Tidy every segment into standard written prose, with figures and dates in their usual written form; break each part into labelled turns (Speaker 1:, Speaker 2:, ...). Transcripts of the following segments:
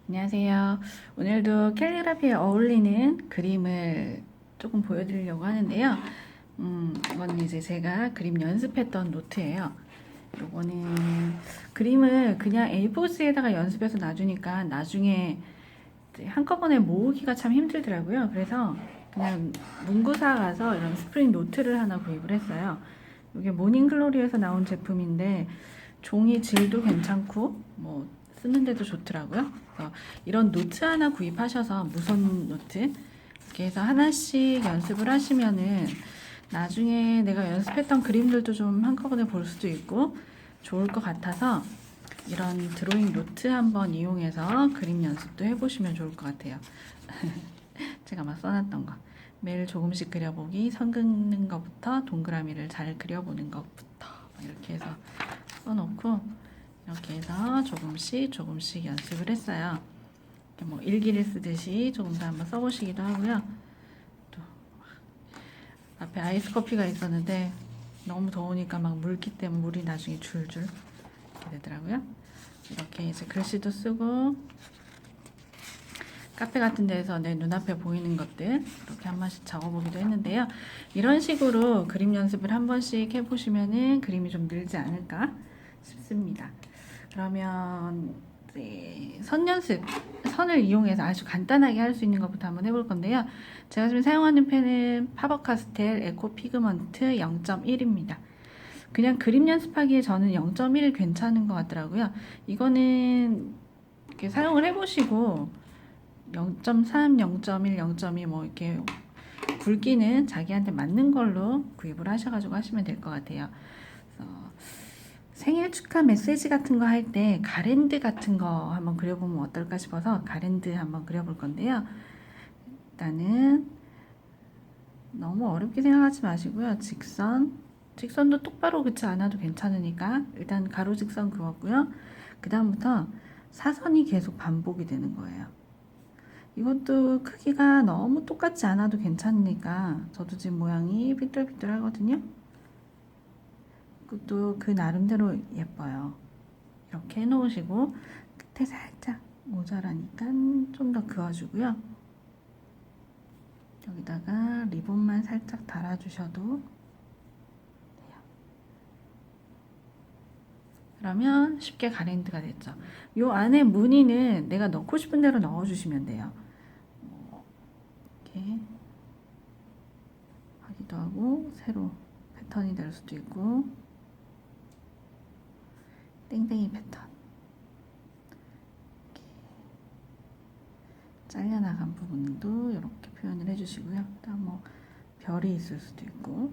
Speaker 1: 안녕하세요. 오늘도 캘리그라피에 어울리는 그림을 조금 보여드리려고 하는데요. 이거는 이제 제가 그림 연습했던 노트예요. 요거는 그림을 그냥 A4지에다가 연습해서 놔주니까 나중에 이제 한꺼번에 모으기가 참 힘들더라고요. 그래서 그냥 문구사 가서 이런 스프링 노트를 하나 구입을 했어요. 이게 모닝글로리에서 나온 제품인데 종이 질도 괜찮고 뭐 쓰는데도 좋더라고요. 그래서 이런 노트 하나 구입하셔서 무선 노트 이렇게 해서 하나씩 연습을 하시면은 나중에 내가 연습했던 그림들도 좀 한꺼번에 볼 수도 있고 좋을 것 같아서 이런 드로잉 노트 한번 이용해서 그림 연습도 해보시면 좋을 것 같아요. 제가 막 써놨던 거. 매일 조금씩 그려보기, 선 긋는 것부터 동그라미를 잘 그려보는 것부터 이렇게 해서 써놓고 이렇게 해서 조금씩 조금씩 연습을 했어요. 이렇게 뭐 일기를 쓰듯이 조금 더 한번 써보시기도 하고요. 또 앞에 아이스 커피가 있었는데 너무 더우니까 막 물기 때문에 물이 나중에 줄줄 이렇게 되더라고요. 이렇게 이제 글씨도 쓰고 카페 같은 데서 내 눈앞에 보이는 것들 이렇게 한 번씩 적어보기도 했는데요. 이런 식으로 그림 연습을 한 번씩 해보시면은 그림이 좀 늘지 않을까 싶습니다. 그러면 이제 선 연습, 선을 이용해서 아주 간단하게 할 수 있는 것부터 한번 해볼 건데요. 제가 지금 사용하는 펜은 파버카스텔 에코 피그먼트 0.1입니다. 그냥 그림 연습하기에 저는 0.1 괜찮은 것 같더라고요. 이거는 이렇게 사용을 해보시고 0.3, 0.1, 0.2 뭐 이렇게 굵기는 자기한테 맞는 걸로 구입을 하셔가지고 하시면 될 것 같아요. 그래서 생일 축하 메시지 같은 거 할 때 가랜드 같은 거 한번 그려보면 어떨까 싶어서 가랜드 한번 그려볼 건데요. 일단은 너무 어렵게 생각하지 마시고요. 직선도 똑바로 그지 않아도 괜찮으니까 일단 가로 직선 그었고요. 그 다음부터 사선이 계속 반복이 되는 거예요. 이것도 크기가 너무 똑같지 않아도 괜찮으니까 저도 지금 모양이 삐뚤삐뚤 하거든요. 그것도 그 나름대로 예뻐요. 이렇게 해놓으시고 끝에 살짝 모자라니까 좀 더 그어주고요. 여기다가 리본만 살짝 달아주셔도 돼요. 그러면 쉽게 가랜드가 됐죠. 요 안에 무늬는 내가 넣고 싶은 대로 넣어주시면 돼요. 이렇게 하기도 하고 새로 패턴이 될 수도 있고 땡땡이 패턴 이렇게 잘려나간 부분도 이렇게 표현을 해주시고요. 그다음 뭐 별이 있을 수도 있고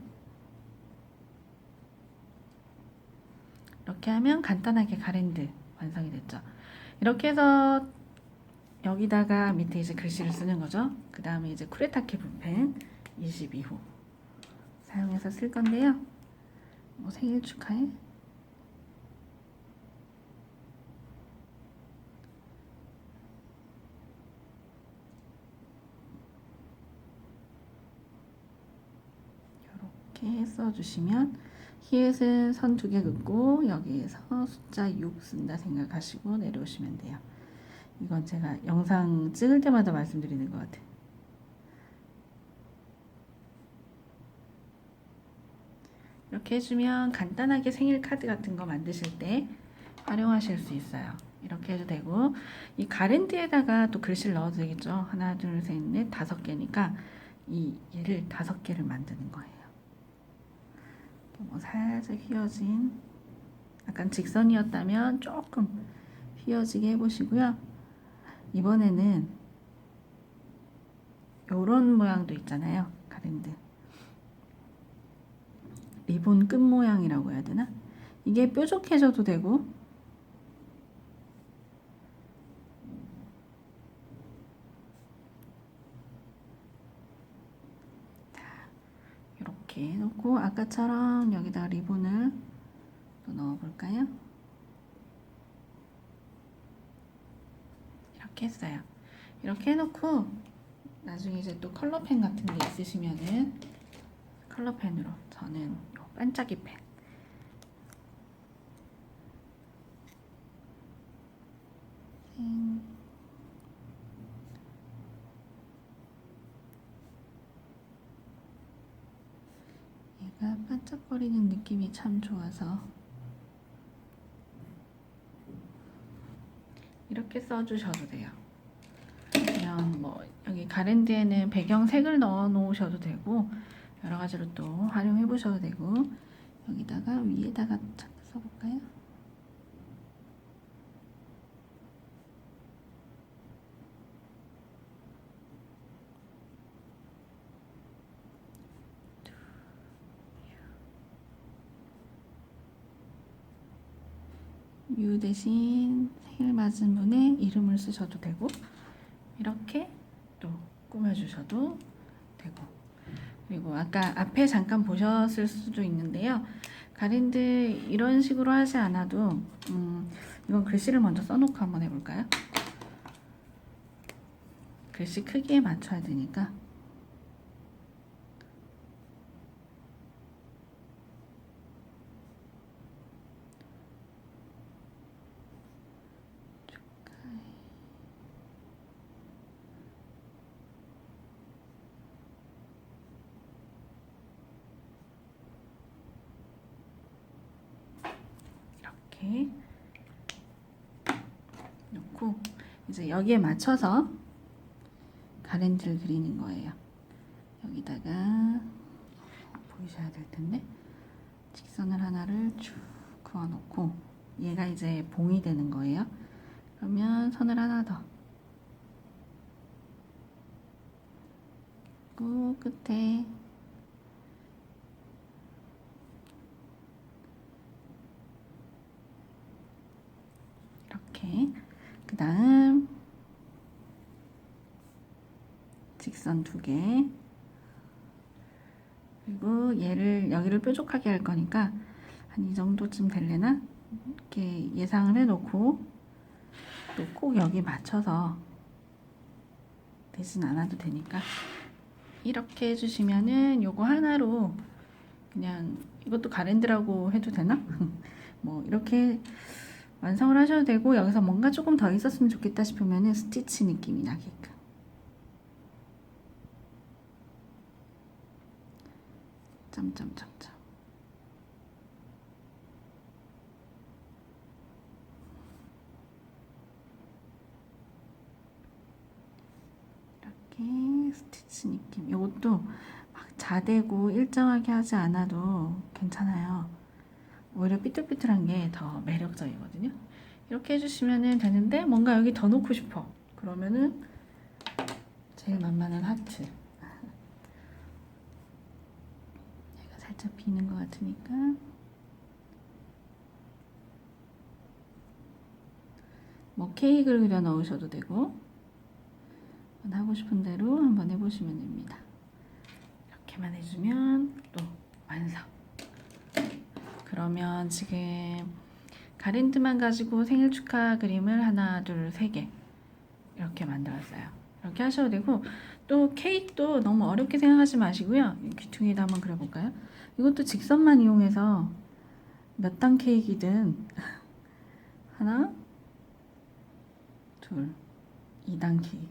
Speaker 1: 이렇게 하면 간단하게 가랜드 완성이 됐죠. 이렇게 해서 여기다가 밑에 이제 글씨를 쓰는 거죠. 그 다음에 이제 쿠레타케 붓펜 22호 사용해서 쓸 건데요. 뭐 생일 축하해. 이렇게 써주시면 히읗은 선 2개 긋고 여기에서 숫자 6 쓴다 생각하시고 내려오시면 돼요. 이건 제가 영상 찍을 때마다 말씀드리는 것 같아요. 이렇게 해주면 간단하게 생일 카드 같은 거 만드실 때 활용하실 수 있어요. 이렇게 해도 되고 이 가랜드에다가 또 글씨를 넣어도 되겠죠. 하나 둘 셋 넷 5개니까 얘를 5개를 만드는 거예요. 뭐 살짝 휘어진 약간 직선이었다면 조금 휘어지게 해보시고요. 이번에는 요런 모양도 있잖아요. 가랜드 리본 끝 모양이라고 해야 되나? 이게 뾰족해져도 되고 이렇게 해놓고 아까처럼 여기다 리본을 또 넣어볼까요? 이렇게 했어요. 이렇게 해놓고 나중에 이제 또 컬러펜 같은 게 있으시면은 컬러펜으로 저는 요 반짝이 펜 반짝거리는 느낌이 참 좋아서 이렇게 써주셔도 돼요. 그냥 뭐 여기 가랜드에는 배경색을 넣어 놓으셔도 되고 여러 가지로 또 활용해 보셔도 되고 여기다가 위에다가 잠깐 써볼까요? 유 대신 생일 맞은 분의 이름을 쓰셔도 되고 이렇게 또 꾸며주셔도 되고 그리고 아까 앞에 잠깐 보셨을 수도 있는데요. 가랜드 이런 식으로 하지 않아도 이건 글씨를 먼저 써놓고 한번 해볼까요? 글씨 크기에 맞춰야 되니까 이렇게 놓고 이제 여기에 맞춰서 가랜드를 그리는 거예요. 여기다가 보이셔야 될 텐데 직선을 하나를 쭉 그어 놓고 얘가 이제 봉이 되는 거예요. 그러면 선을 하나 더 그리고 끝에 이렇게 그 다음 직선 2개 그리고 얘를 여기를 뾰족하게 할 거니까 한 이 정도쯤 될래나 이렇게 예상을 해 놓고 또 꼭 여기 맞춰서 되진 않아도 되니까 이렇게 해주시면은 요거 하나로 그냥 이것도 가랜드라고 해도 되나? 뭐 이렇게 완성을 하셔도 되고 여기서 뭔가 조금 더 있었으면 좋겠다 싶으면은 스티치 느낌이 나게끔 점점점점 이렇게 스티치 느낌 이것도 막 자대고 일정하게 하지 않아도 괜찮아요. 오히려 삐뚤삐뚤한 게 더 매력적이거든요. 이렇게 해주시면 되는데 뭔가 여기 더 놓고 싶어 그러면은 제일 만만한 하트 얘가 살짝 비는 것 같으니까 뭐 케이크를 그려 넣으셔도 되고 하고 싶은 대로 한번 해보시면 됩니다. 이렇게만 해주면 또 완성. 그러면 지금 가랜드만 가지고 생일 축하 그림을 하나, 둘, 세 개 이렇게 만들었어요. 이렇게 하셔도 되고 또 케이크도 너무 어렵게 생각하지 마시고요. 귀퉁이에다 한번 그려볼까요? 이것도 직선만 이용해서 몇 단 케이크이든 하나, 둘, 2단 케이크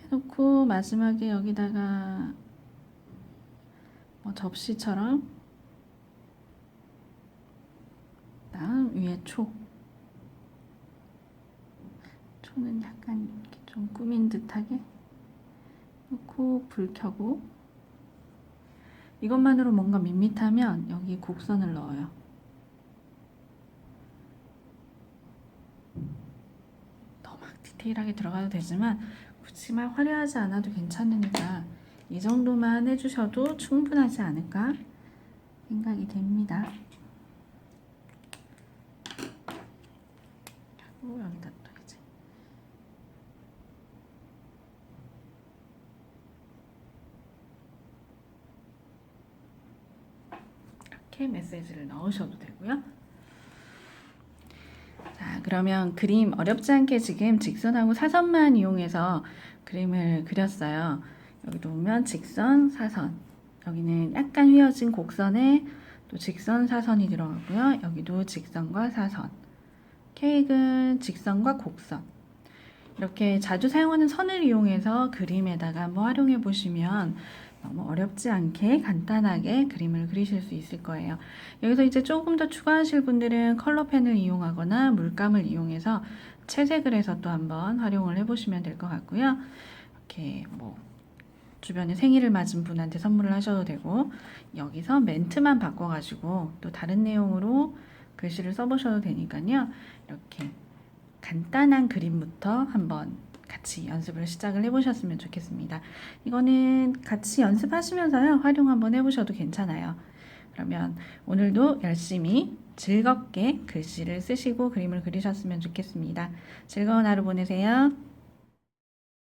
Speaker 1: 해놓고 마지막에 여기다가 뭐 접시처럼 다음 위에 초는 약간 이렇게 좀 꾸민 듯하게 놓고 불 켜고 이것만으로 뭔가 밋밋하면 여기 곡선을 넣어요. 더 막 디테일하게 들어가도 되지만 굳이 막 화려하지 않아도 괜찮으니까 이 정도만 해주셔도 충분하지 않을까 생각이 됩니다. 그리고 여기다 또 이제 이렇게 메시지를 넣으셔도 되고요. 자, 그러면 그림 어렵지 않게 지금 직선하고 사선만 이용해서 그림을 그렸어요. 여기도 보면 직선, 사선. 여기는 약간 휘어진 곡선에 또 직선, 사선이 들어가고요. 여기도 직선과 사선. 케이크는 직선과 곡선. 이렇게 자주 사용하는 선을 이용해서 그림에다가 한번 활용해 보시면 너무 어렵지 않게 간단하게 그림을 그리실 수 있을 거예요. 여기서 이제 조금 더 추가하실 분들은 컬러펜을 이용하거나 물감을 이용해서 채색을 해서 또 한번 활용을 해보시면 될 것 같고요. 이렇게 뭐 주변에 생일을 맞은 분한테 선물을 하셔도 되고, 여기서 멘트만 바꿔가지고 또 다른 내용으로 글씨를 써보셔도 되니까요. 이렇게 간단한 그림부터 한번 같이 연습을 시작을 해보셨으면 좋겠습니다. 이거는 같이 연습하시면서요, 활용 한번 해보셔도 괜찮아요. 그러면 오늘도 열심히 즐겁게 글씨를 쓰시고 그림을 그리셨으면 좋겠습니다. 즐거운 하루 보내세요.